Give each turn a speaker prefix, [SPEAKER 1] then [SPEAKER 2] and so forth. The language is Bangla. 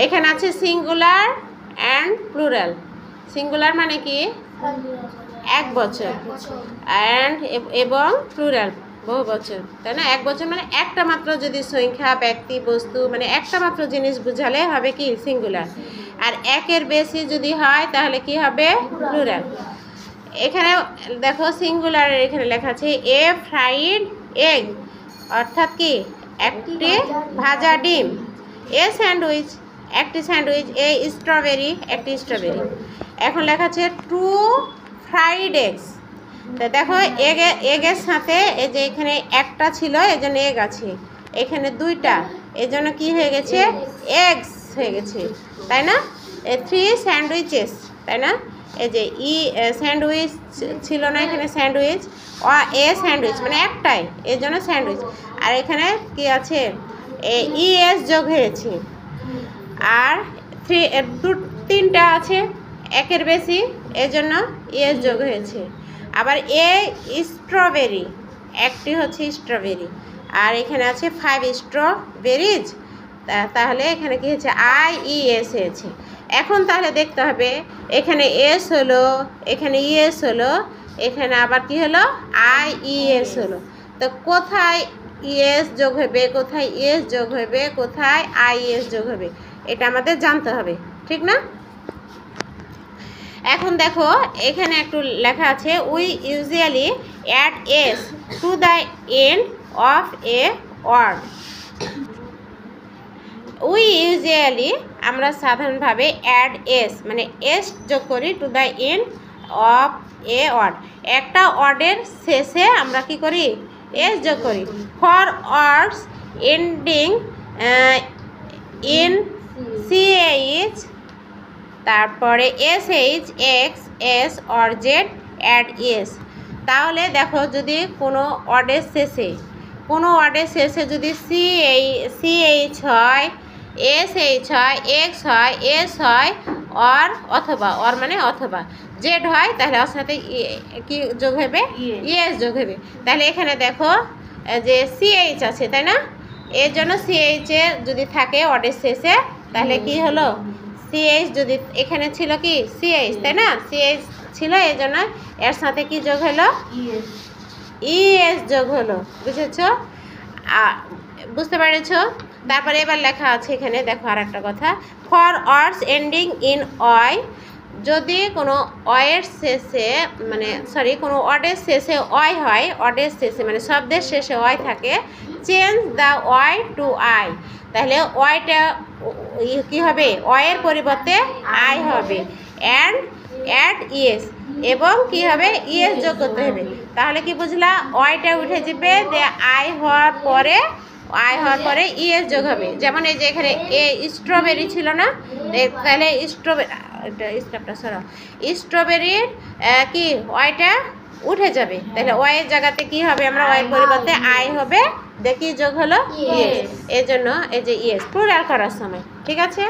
[SPEAKER 1] এখানে আছে সিঙ্গুলার অ্যান্ড প্লুরাল। সিঙ্গুলার মানে কি এক বচন, অ্যান্ড এবং প্লুরাল বহু বচন, তাই না? এক বচন মানে একটা মাত্র যদি সংখ্যা, ব্যক্তি, বস্তু মানে একটা মাত্র জিনিস বুঝালে হবে কি সিঙ্গুলার। আর একের বেশি যদি হয় তাহলে কি হবে প্লুরাল। এখানে দেখো সিঙ্গুলারের এখানে লেখা আছে এ ফ্রাইড এগ, অর্থাৎ কি একটি ভাজা ডিম। এ স্যান্ডউইচ একটি স্যান্ডউইচ। এ স্ট্রবেরি একটি স্ট্রবেরি। এখন লেখা আছে টু ফ্রাইড এগস। তো দেখো এগের সাথে এই যে এখানে একটা ছিল এই জন্য এগ আছে, এখানে দুইটা এই জন্য কী হয়ে গেছে এগস হয়ে গেছে, তাই না? থ্রি স্যান্ডউইচেস, তাই না? এই যে স্যান্ডউইচ ছিল না, এখানে স্যান্ডউইচ, এ স্যান্ডউইচ মানে একটাই এর জন্য স্যান্ডউইচ। আর এখানে কি আছে ইএস যোগ হয়েছে। আর তিনটা আছে একের বেশি এর জন্য ইএস যোগ হয়েছে। আবার এ স্ট্রবেরি একটি হচ্ছে স্ট্রবেরি। আর এখানে আছে 5 স্ট্রবেরিজ, তাহলে এখানে কি হচ্ছে IES হয়েছে। এখন তাহলে দেখতে হবে এখানে এস হলো, এখানে ইএস হলো, এখানে আবার কি হলো IES হলো। তো কোথায় ইএস যোগ হবে, কোথায় ইএস যোগ হবে, কোথায় IES যোগ হবে, এটা আমাদের জানতে হবে, ঠিক না? এখন দেখো এখানে একটু লেখা আছে we usually add S to the end of A word. We usually আমরা সাধারণভাবে অ্যাড এস মানে এস যোগ করি টু দ্য এন্ড অফ এ ওয়ার্ড। একটা ওয়ার্ডের শেষে আমরা কি করি এস যোগ করি। For words ending in CH তারপরে SH X S or Z add S. তাহলে দেখো যদি কোনো ওয়ার্ডের শেষে যদি CH হয়, SH হয়, X হয়, S হয়, অথবা মানে অথবা জেড হয়, তাহলে ওর সাথে কি যোগ হবে ইএস যোগ হবে। তাহলে এখানে দেখো যে CH আছে, তাই না? এর জন্য CH এ যদি থাকে ওয়ার্ডের শেষে তাহলে কি হলো CH, যদি এখানে ছিল কি CH, তাই না? CH ছিল এই জন্য এর সাথে কি যোগ হলো ইএস যোগ হলো। বুঝেছ? বুঝতে পেরেছ? তারপরে এবার লেখা আছে এখানে দেখো আর একটা কথা, for words ending in Y, যদি কোনো ওয়ের শেষে মানে কোনো ওয়ার্ডের শেষে ওয়াই হয়, ওয়ার্ডের শেষে মানে শব্দের শেষে ওয়াই থাকে, change the Y to I, তাহলে ওয়াইটা কি হবে ওয়ের পরিবর্তে আই হবে। অ্যাড ইএস এবং কি হবে ইএস যোগ করতে হবে। তাহলে কি বুঝলা ওয়াইটা উঠে যাবে, যে আই হওয়ার পরে ইএস যোগ হবে। যেমন এই যে এখানে স্ট্রবেরি ছিল না, তাহলে স্ট্রবেরির কি ওয়াইটা উঠে যাবে, তাহলে ওয়ের জায়গাতে কি হবে আমরা ওয়ের পরিবর্তে আই হবে, দেখি যোগ হলো ইএস। এর জন্য এই যে ইএস প্লুরাল করার সময়, ঠিক আছে।